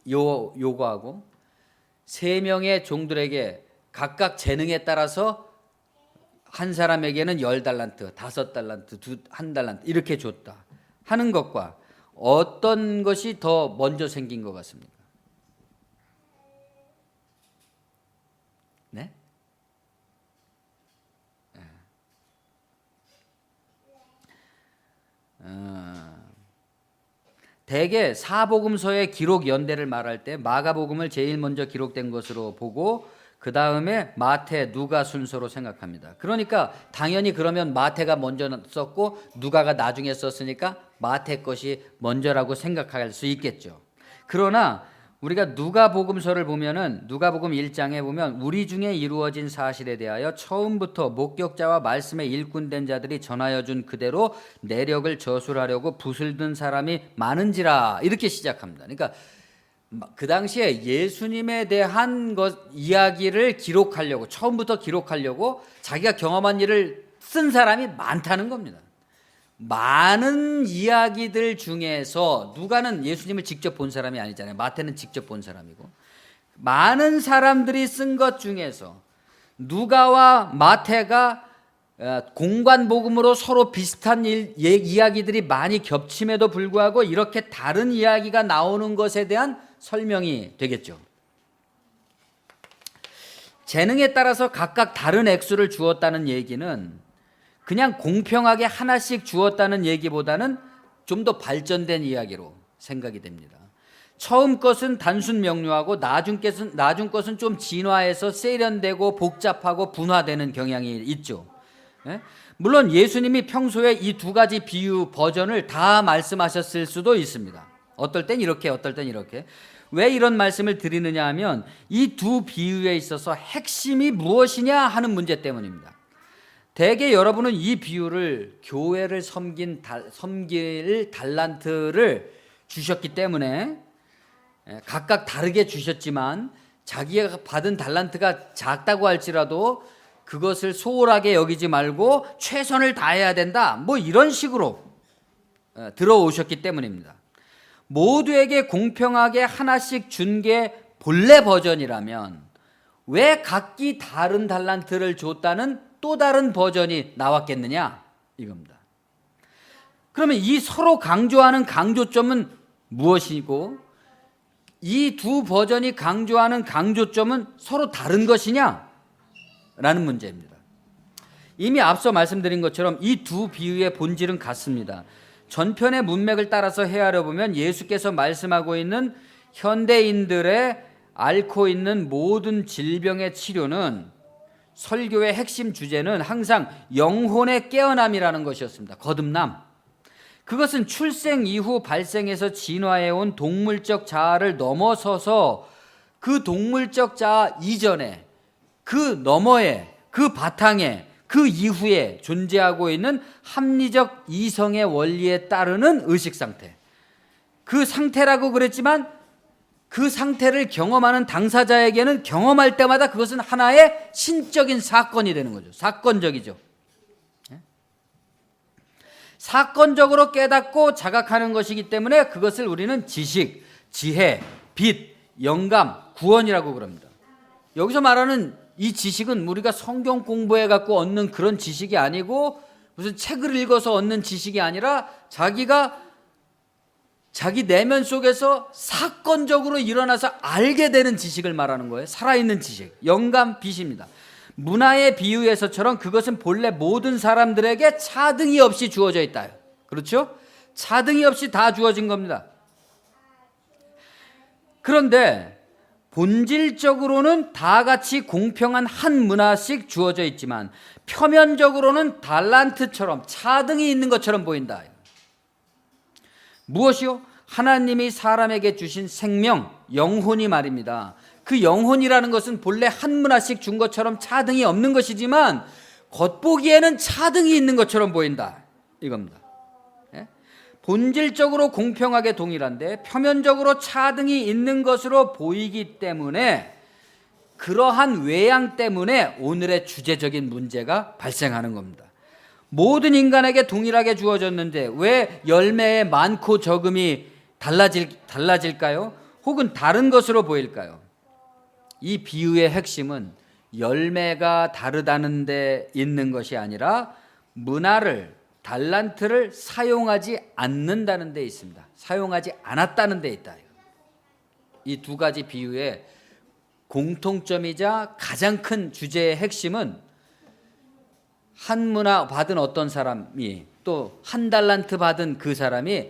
요구하고 3명의 종들에게 각각 재능에 따라서 한 사람에게는 10달란트, 5달란트, 1달란트 이렇게 줬다 하는 것과 어떤 것이 더 먼저 생긴 것 같습니까? 네? 대개 사복음서의 기록 연대를 말할 때 마가복음을 제일 먼저 기록된 것으로 보고 그 다음에 마태, 누가 순서로 생각합니다. 그러니까 당연히 그러면 마태가 먼저 썼고 누가가 나중에 썼으니까 마태 것이 먼저라고 생각할 수 있겠죠. 그러나 우리가 누가복음서를 보면은 누가복음 1장에 보면 우리 중에 이루어진 사실에 대하여 처음부터 목격자와 말씀에 일꾼된 자들이 전하여 준 그대로 내력을 저술하려고 붓을 든 사람이 많은지라 이렇게 시작합니다. 그러니까 그 당시에 예수님에 대한 이야기를 기록하려고 처음부터 기록하려고 자기가 경험한 일을 쓴 사람이 많다는 겁니다. 많은 이야기들 중에서 누가는 예수님을 직접 본 사람이 아니잖아요. 마태는 직접 본 사람이고 많은 사람들이 쓴 것 중에서 누가와 마태가 공관복음으로 서로 비슷한 이야기들이 많이 겹침에도 불구하고 이렇게 다른 이야기가 나오는 것에 대한 설명이 되겠죠. 재능에 따라서 각각 다른 액수를 주었다는 얘기는 그냥 공평하게 하나씩 주었다는 얘기보다는 좀 더 발전된 이야기로 생각이 됩니다. 처음 것은 단순 명료하고 나중 것은 좀 진화해서 세련되고 복잡하고 분화되는 경향이 있죠. 물론 예수님이 평소에 이 두 가지 비유 버전을 다 말씀하셨을 수도 있습니다. 어떨 땐 이렇게 어떨 땐 이렇게. 왜 이런 말씀을 드리느냐 하면 이 두 비유에 있어서 핵심이 무엇이냐 하는 문제 때문입니다. 대개 여러분은 이 비유를 교회를 섬길 달란트를 주셨기 때문에 각각 다르게 주셨지만 자기가 받은 달란트가 작다고 할지라도 그것을 소홀하게 여기지 말고 최선을 다해야 된다 뭐 이런 식으로 들어오셨기 때문입니다. 모두에게 공평하게 하나씩 준 게 본래 버전이라면 왜 각기 다른 달란트를 줬다는 또 다른 버전이 나왔겠느냐 이겁니다. 그러면 이 서로 강조하는 강조점은 무엇이고 이 두 버전이 강조하는 강조점은 서로 다른 것이냐 라는 문제입니다. 이미 앞서 말씀드린 것처럼 이 두 비유의 본질은 같습니다. 전편의 문맥을 따라서 헤아려 보면 예수께서 말씀하고 있는 현대인들의 앓고 있는 모든 질병의 치료는 설교의 핵심 주제는 항상 영혼의 깨어남이라는 것이었습니다. 거듭남. 그것은 출생 이후 발생해서 진화해온 동물적 자아를 넘어서서 그 동물적 자아 이전에 그 너머에 그 바탕에 그 이후에 존재하고 있는 합리적 이성의 원리에 따르는 의식 상태. 그 상태라고 그랬지만 그 상태를 경험하는 당사자에게는 경험할 때마다 그것은 하나의 신적인 사건이 되는 거죠. 사건적이죠. 사건적으로 깨닫고 자각하는 것이기 때문에 그것을 우리는 지식, 지혜, 빛, 영감, 구원이라고 그럽니다. 여기서 말하는 이 지식은 우리가 성경 공부해 갖고 얻는 그런 지식이 아니고 무슨 책을 읽어서 얻는 지식이 아니라 자기가 자기 내면 속에서 사건적으로 일어나서 알게 되는 지식을 말하는 거예요. 살아있는 지식, 영감, 빛입니다. 문화의 비유에서처럼 그것은 본래 모든 사람들에게 차등이 없이 주어져 있다. 그렇죠? 차등이 없이 다 주어진 겁니다. 그런데 본질적으로는 다 같이 공평한 한 문화씩 주어져 있지만 표면적으로는 달란트처럼 차등이 있는 것처럼 보인다. 무엇이요? 하나님이 사람에게 주신 생명, 영혼이 말입니다. 그 영혼이라는 것은 본래 한 문화씩 준 것처럼 차등이 없는 것이지만 겉보기에는 차등이 있는 것처럼 보인다 이겁니다. 예? 본질적으로 공평하게 동일한데 표면적으로 차등이 있는 것으로 보이기 때문에 그러한 외양 때문에 오늘의 주제적인 문제가 발생하는 겁니다. 모든 인간에게 동일하게 주어졌는데 왜 열매의 많고 적음이 달라질까요? 혹은 다른 것으로 보일까요? 이 비유의 핵심은 열매가 다르다는 데 있는 것이 아니라 문화를, 달란트를 사용하지 않는다는 데 있습니다. 사용하지 않았다는 데 있다. 이 두 가지 비유의 공통점이자 가장 큰 주제의 핵심은 한 문화 받은 어떤 사람이 또 한 달란트 받은 그 사람이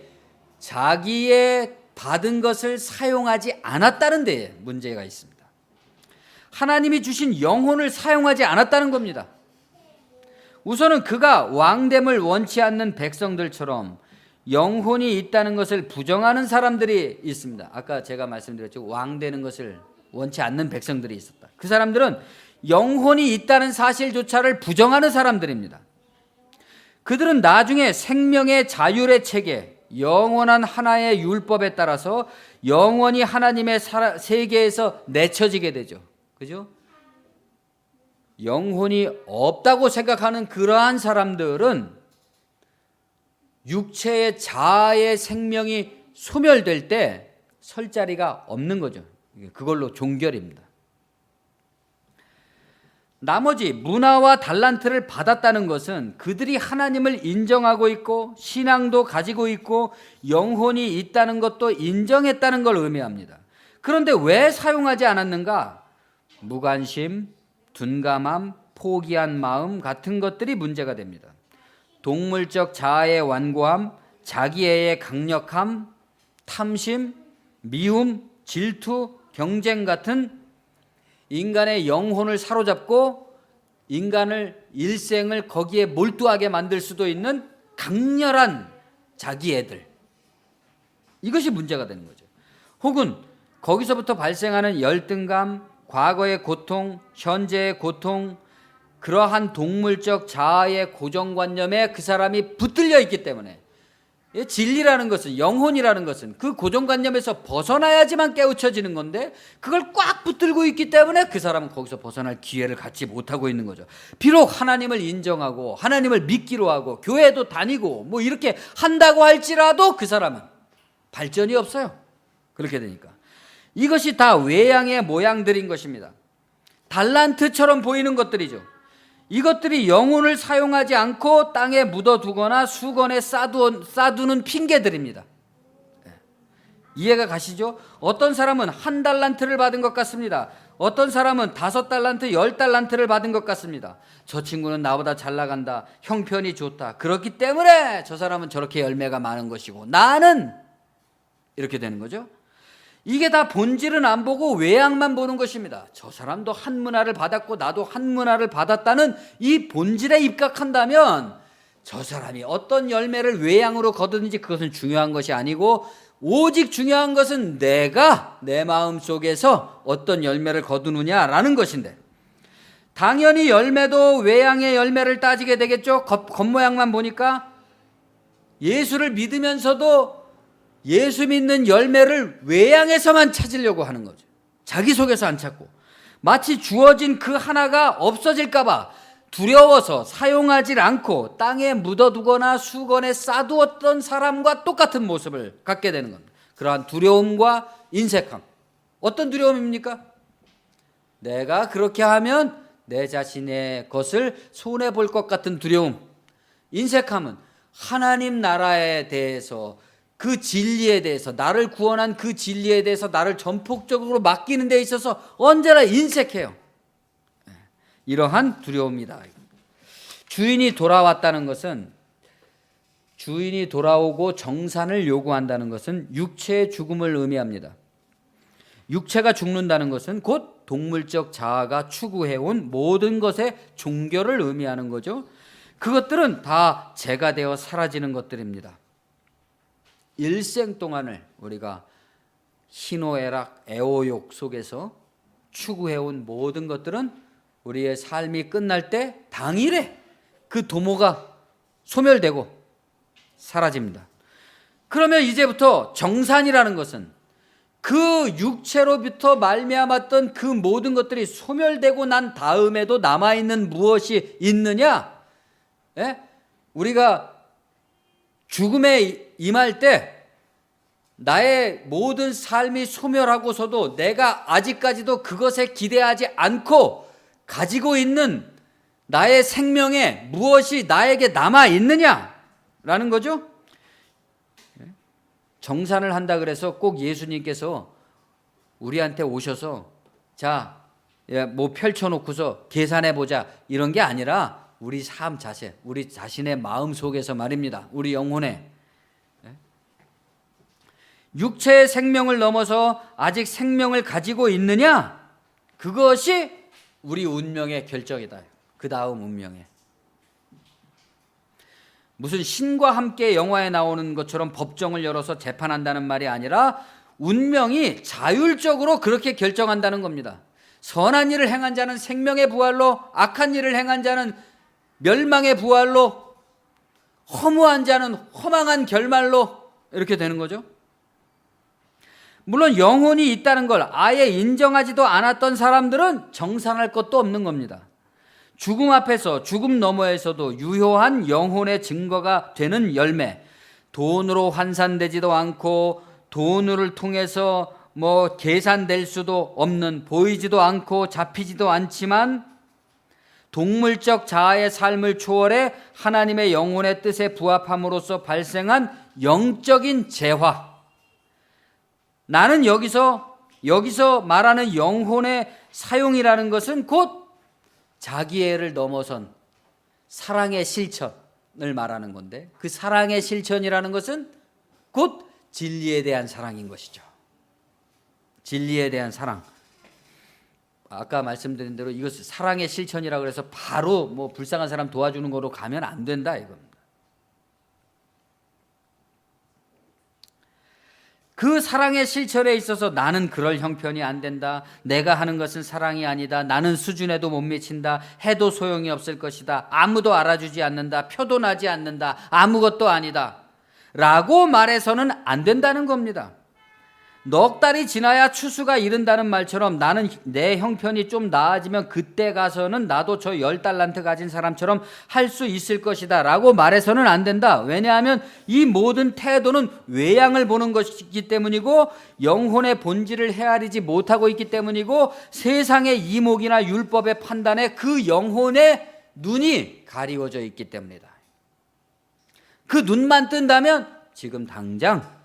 자기의 받은 것을 사용하지 않았다는 데 문제가 있습니다. 하나님이 주신 영혼을 사용하지 않았다는 겁니다. 우선은 그가 왕됨을 원치 않는 백성들처럼 영혼이 있다는 것을 부정하는 사람들이 있습니다. 아까 제가 말씀드렸죠. 왕되는 것을 원치 않는 백성들이 있었다. 그 사람들은 영혼이 있다는 사실조차를 부정하는 사람들입니다. 그들은 나중에 생명의 자율의 체계, 영원한 하나의 율법에 따라서 영원히 하나님의 세계에서 내쳐지게 되죠. 그죠? 영혼이 없다고 생각하는 그러한 사람들은 육체의 자아의 생명이 소멸될 때 설 자리가 없는 거죠. 그걸로 종결입니다. 나머지 문화와 달란트를 받았다는 것은 그들이 하나님을 인정하고 있고 신앙도 가지고 있고 영혼이 있다는 것도 인정했다는 걸 의미합니다. 그런데 왜 사용하지 않았는가? 무관심, 둔감함, 포기한 마음 같은 것들이 문제가 됩니다. 동물적 자아의 완고함, 자기애의 강력함, 탐심, 미움, 질투, 경쟁 같은 인간의 영혼을 사로잡고 인간을 일생을 거기에 몰두하게 만들 수도 있는 강렬한 자기애들, 이것이 문제가 되는 거죠. 혹은 거기서부터 발생하는 열등감, 과거의 고통, 현재의 고통, 그러한 동물적 자아의 고정관념에 그 사람이 붙들려 있기 때문에 진리라는 것은, 영혼이라는 것은 그 고정관념에서 벗어나야지만 깨우쳐지는 건데 그걸 꽉 붙들고 있기 때문에 그 사람은 거기서 벗어날 기회를 갖지 못하고 있는 거죠. 비록 하나님을 인정하고 하나님을 믿기로 하고 교회도 다니고 뭐 이렇게 한다고 할지라도 그 사람은 발전이 없어요. 그렇게 되니까 이것이 다 외양의 모양들인 것입니다. 달란트처럼 보이는 것들이죠. 이것들이 영혼을 사용하지 않고 땅에 묻어두거나 수건에 싸두는 핑계들입니다. 이해가 가시죠? 어떤 사람은 1달란트를 받은 것 같습니다. 어떤 사람은 5달란트, 10달란트를 받은 것 같습니다. 저 친구는 나보다 잘 나간다, 형편이 좋다, 그렇기 때문에 저 사람은 저렇게 열매가 많은 것이고 나는 이렇게 되는 거죠. 이게 다 본질은 안 보고 외양만 보는 것입니다. 저 사람도 한 문화를 받았고 나도 한 문화를 받았다는 이 본질에 입각한다면 저 사람이 어떤 열매를 외양으로 거두는지 그것은 중요한 것이 아니고 오직 중요한 것은 내가 내 마음 속에서 어떤 열매를 거두느냐라는 것인데, 당연히 열매도 외양의 열매를 따지게 되겠죠. 겉모양만 보니까 예수를 믿으면서도 예수 믿는 열매를 외양에서만 찾으려고 하는 거죠. 자기 속에서 안 찾고 마치 주어진 그 하나가 없어질까 봐 두려워서 사용하지 않고 땅에 묻어두거나 수건에 싸두었던 사람과 똑같은 모습을 갖게 되는 겁니다. 그러한 두려움과 인색함. 어떤 두려움입니까? 내가 그렇게 하면 내 자신의 것을 손해볼 것 같은 두려움. 인색함은 하나님 나라에 대해서, 그 진리에 대해서, 나를 구원한 그 진리에 대해서 나를 전폭적으로 맡기는 데 있어서 언제나 인색해요. 이러한 두려움이다. 주인이 돌아왔다는 것은, 주인이 돌아오고 정산을 요구한다는 것은 육체의 죽음을 의미합니다. 육체가 죽는다는 것은 곧 동물적 자아가 추구해온 모든 것의 종결을 의미하는 거죠. 그것들은 다 재가 되어 사라지는 것들입니다. 일생 동안을 우리가 희노애락, 애호욕 속에서 추구해온 모든 것들은 우리의 삶이 끝날 때 당일에 그 도모가 소멸되고 사라집니다. 그러면 이제부터 정산이라는 것은 그 육체로부터 말미암았던 그 모든 것들이 소멸되고 난 다음에도 남아있는 무엇이 있느냐? 예? 우리가 죽음에 임할 때 나의 모든 삶이 소멸하고서도 내가 아직까지도 그것에 기대하지 않고 가지고 있는 나의 생명에 무엇이 나에게 남아 있느냐라는 거죠. 정산을 한다 그래서 꼭 예수님께서 우리한테 오셔서 자, 뭐 펼쳐놓고서 계산해 보자 이런 게 아니라 우리 삶 자체, 우리 자신의 마음 속에서 말입니다. 우리 영혼에 육체의 생명을 넘어서 아직 생명을 가지고 있느냐? 그것이 우리 운명의 결정이다. 그 다음 운명에. 무슨 신과 함께 영화에 나오는 것처럼 법정을 열어서 재판한다는 말이 아니라 운명이 자율적으로 그렇게 결정한다는 겁니다. 선한 일을 행한 자는 생명의 부활로, 악한 일을 행한 자는 멸망의 부활로, 허무한 자는 허망한 결말로 이렇게 되는 거죠. 물론 영혼이 있다는 걸 아예 인정하지도 않았던 사람들은 정산할 것도 없는 겁니다. 죽음 앞에서, 죽음 너머에서도 유효한 영혼의 증거가 되는 열매, 돈으로 환산되지도 않고 돈을 통해서 뭐 계산될 수도 없는, 보이지도 않고 잡히지도 않지만 동물적 자아의 삶을 초월해 하나님의 영혼의 뜻에 부합함으로써 발생한 영적인 재화. 나는 여기서 말하는 영혼의 사용이라는 것은 곧 자기애를 넘어선 사랑의 실천을 말하는 건데, 그 사랑의 실천이라는 것은 곧 진리에 대한 사랑인 것이죠. 진리에 대한 사랑. 아까 말씀드린 대로 이것을 사랑의 실천이라고 해서 바로 뭐 불쌍한 사람 도와주는 거로 가면 안 된다 이겁니다. 그 사랑의 실천에 있어서 나는 그럴 형편이 안 된다. 내가 하는 것은 사랑이 아니다. 나는 수준에도 못 미친다. 해도 소용이 없을 것이다. 아무도 알아주지 않는다. 표도 나지 않는다. 아무것도 아니다. 라고 말해서는 안 된다는 겁니다. 넉 달이 지나야 추수가 이른다는 말처럼 나는 내 형편이 좀 나아지면 그때 가서는 나도 저 10달란트 가진 사람처럼 할 수 있을 것이다 라고 말해서는 안 된다. 왜냐하면 이 모든 태도는 외양을 보는 것이기 때문이고 영혼의 본질을 헤아리지 못하고 있기 때문이고 세상의 이목이나 율법의 판단에 그 영혼의 눈이 가리워져 있기 때문이다. 그 눈만 뜬다면 지금 당장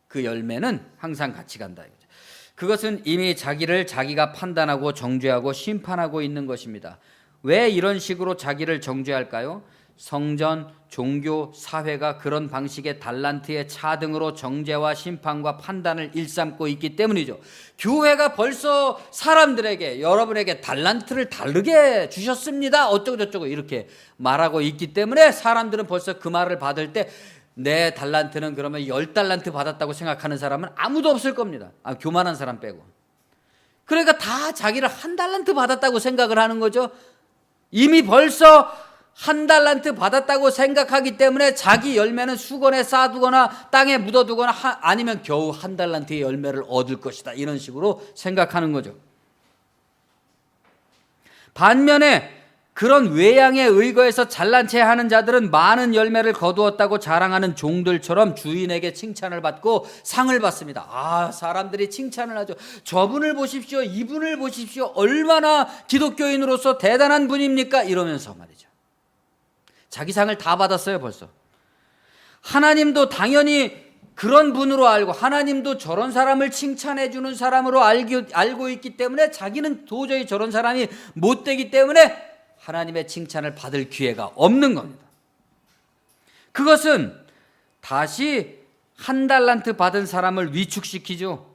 그 열매는 항상 같이 간다 이거죠. 그것은 이미 자기를 자기가 판단하고 정죄하고 심판하고 있는 것입니다. 왜 이런 식으로 자기를 정죄할까요? 성전, 종교, 사회가 그런 방식의 달란트의 차등으로 정죄와 심판과 판단을 일삼고 있기 때문이죠. 교회가 벌써 사람들에게, 여러분에게 달란트를 다르게 주셨습니다. 어쩌고저쩌고 이렇게 말하고 있기 때문에 사람들은 벌써 그 말을 받을 때 내 달란트는 그러면 10달란트 받았다고 생각하는 사람은 아무도 없을 겁니다. 교만한 사람 빼고. 그러니까 다 자기를 1달란트 받았다고 생각을 하는 거죠. 이미 벌써 1달란트 받았다고 생각하기 때문에 자기 열매는 수건에 쌓아두거나 땅에 묻어두거나 아니면 겨우 1달란트의 열매를 얻을 것이다. 이런 식으로 생각하는 거죠. 반면에 그런 외양에 의거해서 잘난 체 하는 자들은 많은 열매를 거두었다고 자랑하는 종들처럼 주인에게 칭찬을 받고 상을 받습니다. 사람들이 칭찬을 하죠. 저분을 보십시오. 이분을 보십시오. 얼마나 기독교인으로서 대단한 분입니까? 이러면서 말이죠. 자기 상을 다 받았어요 벌써. 하나님도 당연히 그런 분으로 알고 하나님도 저런 사람을 칭찬해 주는 사람으로 알고 있기 때문에 자기는 도저히 저런 사람이 못 되기 때문에 하나님의 칭찬을 받을 기회가 없는 겁니다. 그것은 다시 1달란트 받은 사람을 위축시키죠.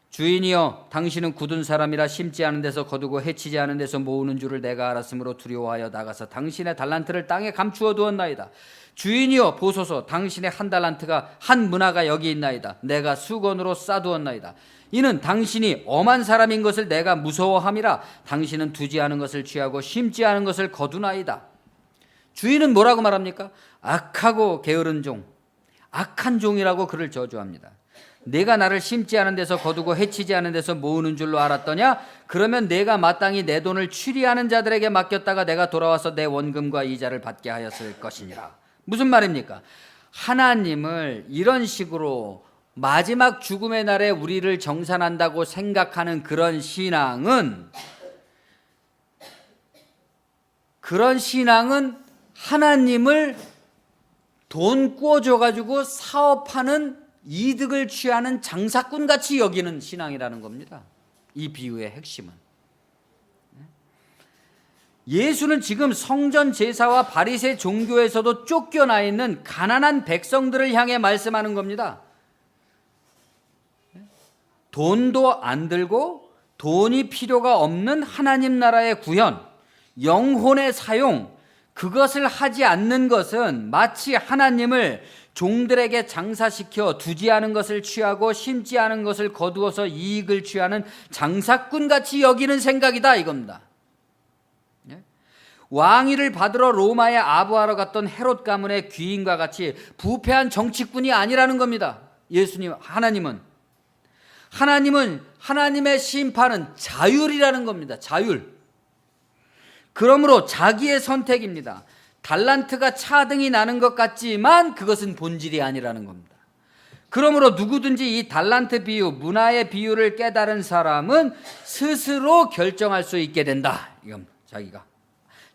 주인이여, 당신은 굳은 사람이라 심지 않은 데서 거두고 해치지 않은 데서 모으는 줄을 내가 알았으므로 두려워하여 나가서 당신의 달란트를 땅에 감추어 두었나이다. 주인이여, 보소서, 당신의 한 달란트가 한 문화가 여기 있나이다. 내가 수건으로 싸두었나이다. 이는 당신이 엄한 사람인 것을 내가 무서워함이라. 당신은 두지 않은 것을 취하고 심지 않은 것을 거두나이다. 주인은 뭐라고 말합니까? 악하고 게으른 종, 악한 종이라고 그를 저주합니다. 내가 나를 심지 않은 데서 거두고 해치지 않은 데서 모으는 줄로 알았더냐? 그러면 내가 마땅히 내 돈을 취리하는 자들에게 맡겼다가 내가 돌아와서 내 원금과 이자를 받게 하였을 것이니라. 무슨 말입니까? 하나님을 이런 식으로 마지막 죽음의 날에 우리를 정산한다고 생각하는 그런 신앙은 하나님을 돈 꾸어줘가지고 사업하는 이득을 취하는 장사꾼같이 여기는 신앙이라는 겁니다. 이 비유의 핵심은. 예수는 지금 성전 제사와 바리새 종교에서도 쫓겨나 있는 가난한 백성들을 향해 말씀하는 겁니다. 돈도 안 들고 돈이 필요가 없는 하나님 나라의 구현, 영혼의 사용, 그것을 하지 않는 것은 마치 하나님을 종들에게 장사시켜 두지 않은 것을 취하고 심지 않은 것을 거두어서 이익을 취하는 장사꾼같이 여기는 생각이다 이겁니다. 왕위를 받으러 로마에 아부하러 갔던 헤롯 가문의 귀인과 같이 부패한 정치꾼이 아니라는 겁니다. 하나님의 심판은 자율이라는 겁니다. 자율. 그러므로 자기의 선택입니다. 달란트가 차등이 나는 것 같지만 그것은 본질이 아니라는 겁니다. 그러므로 누구든지 이 달란트 비유, 문화의 비유를 깨달은 사람은 스스로 결정할 수 있게 된다. 이건 자기가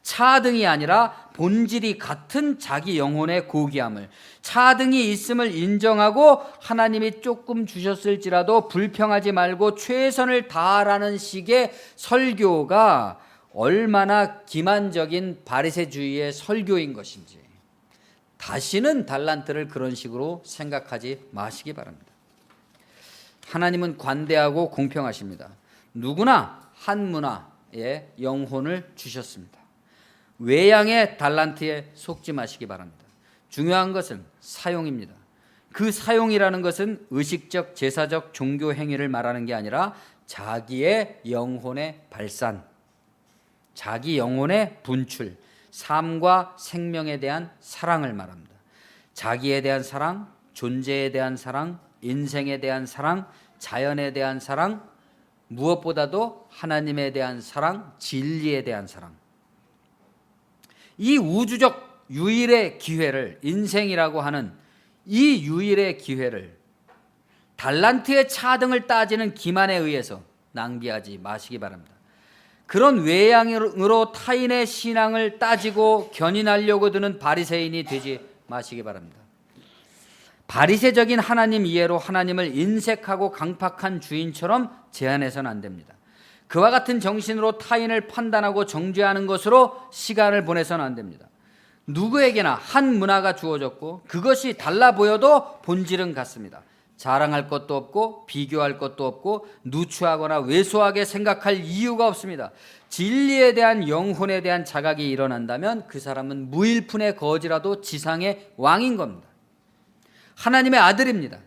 차등이 아니라 본질이 같은 자기 영혼의 고귀함을, 차등이 있음을 인정하고 하나님이 조금 주셨을지라도 불평하지 말고 최선을 다하라는 식의 설교가 얼마나 기만적인 바리새주의의 설교인 것인지 다시는 달란트를 그런 식으로 생각하지 마시기 바랍니다. 하나님은 관대하고 공평하십니다. 누구나 한 문화에 영혼을 주셨습니다. 외양의 달란트에 속지 마시기 바랍니다. 중요한 것은 사용입니다. 그 사용이라는 것은 의식적, 제사적, 종교 행위를 말하는 게 아니라 자기의 영혼의 발산, 자기 영혼의 분출, 삶과 생명에 대한 사랑을 말합니다. 자기에 대한 사랑, 존재에 대한 사랑, 인생에 대한 사랑, 자연에 대한 사랑, 무엇보다도 하나님에 대한 사랑, 진리에 대한 사랑. 이 우주적 유일의 기회를, 인생이라고 하는 이 유일의 기회를 달란트의 차등을 따지는 기만에 의해서 낭비하지 마시기 바랍니다. 그런 외양으로 타인의 신앙을 따지고 견인하려고 드는 바리새인이 되지 마시기 바랍니다. 바리새적인 하나님 이해로 하나님을 인색하고 강팍한 주인처럼 제한해서는 안 됩니다. 그와 같은 정신으로 타인을 판단하고 정죄하는 것으로 시간을 보내서는 안 됩니다. 누구에게나 한 문화가 주어졌고 그것이 달라 보여도 본질은 같습니다. 자랑할 것도 없고 비교할 것도 없고 누추하거나 왜소하게 생각할 이유가 없습니다. 진리에 대한, 영혼에 대한 자각이 일어난다면 그 사람은 무일푼의 거지라도 지상의 왕인 겁니다. 하나님의 아들입니다.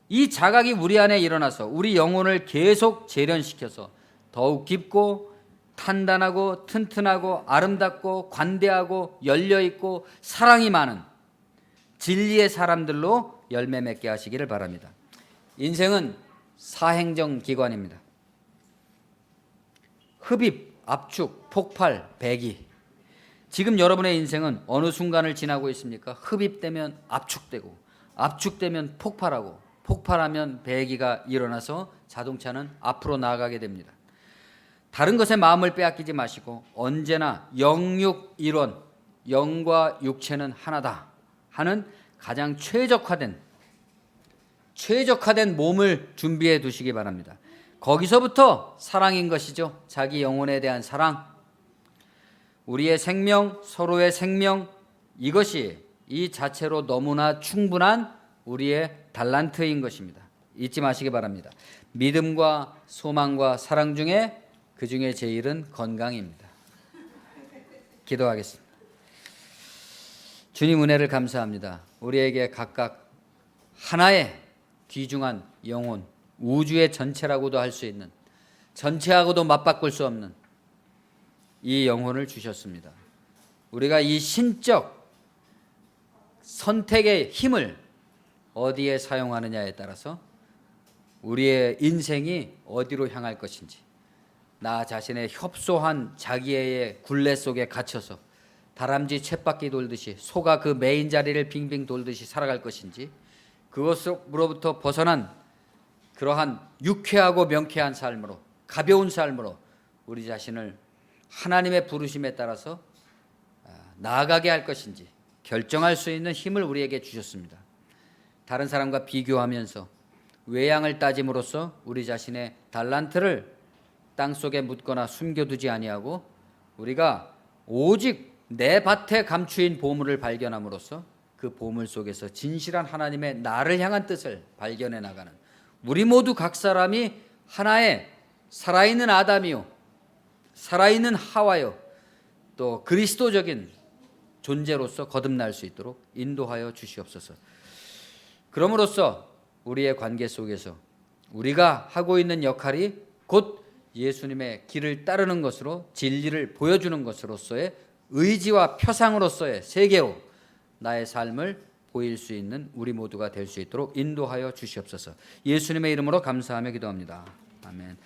이 자각이 우리 안에 일어나서 우리 영혼을 계속 재련시켜서 더욱 깊고 탄단하고 튼튼하고 아름답고 관대하고 열려있고 사랑이 많은 진리의 사람들로 열매 맺게 하시기를 바랍니다. 인생은 사행정 기관입니다. 흡입, 압축, 폭발, 배기. 지금 여러분의 인생은 어느 순간을 지나고 있습니까? 흡입되면 압축되고, 압축되면 폭발하고, 폭발하면 배기가 일어나서 자동차는 앞으로 나아가게 됩니다. 다른 것에 마음을 빼앗기지 마시고 언제나 영육일원, 영과 육체는 하나다 하는 가장 최적화된 몸을 준비해 두시기 바랍니다. 거기서부터 사랑인 것이죠. 자기 영혼에 대한 사랑, 우리의 생명, 서로의 생명, 이것이 이 자체로 너무나 충분한 우리의 달란트인 것입니다. 잊지 마시기 바랍니다. 믿음과 소망과 사랑 중에 그 중에 제일은 건강입니다. 기도하겠습니다. 주님 은혜를 감사합니다. 우리에게 각각 하나의 귀중한 영혼, 우주의 전체라고도 할 수 있는, 전체하고도 맞바꿀 수 없는 이 영혼을 주셨습니다. 우리가 이 신적 선택의 힘을 어디에 사용하느냐에 따라서 우리의 인생이 어디로 향할 것인지, 나 자신의 협소한 자기애의 굴레 속에 갇혀서 다람쥐 쳇바퀴 돌듯이 소가 그 메인 자리를 빙빙 돌듯이 살아갈 것인지, 그것으로부터 벗어난 그러한 유쾌하고 명쾌한 삶으로, 가벼운 삶으로 우리 자신을 하나님의 부르심에 따라서 나아가게 할 것인지 결정할 수 있는 힘을 우리에게 주셨습니다. 다른 사람과 비교하면서 외양을 따짐으로써 우리 자신의 달란트를 땅속에 묻거나 숨겨두지 아니하고, 우리가 오직 내 밭에 감추인 보물을 발견함으로써 그 보물 속에서 진실한 하나님의 나를 향한 뜻을 발견해 나가는, 우리 모두 각 사람이 하나의 살아있는 아담이요, 살아있는 하와요, 또 그리스도적인 존재로서 거듭날 수 있도록 인도하여 주시옵소서. 그럼으로써 우리의 관계 속에서 우리가 하고 있는 역할이 곧 예수님의 길을 따르는 것으로, 진리를 보여주는 것으로서의 의지와 표상으로서의 세계로 나의 삶을 보일 수 있는 우리 모두가 될 수 있도록 인도하여 주시옵소서. 예수님의 이름으로 감사하며 기도합니다. 아멘.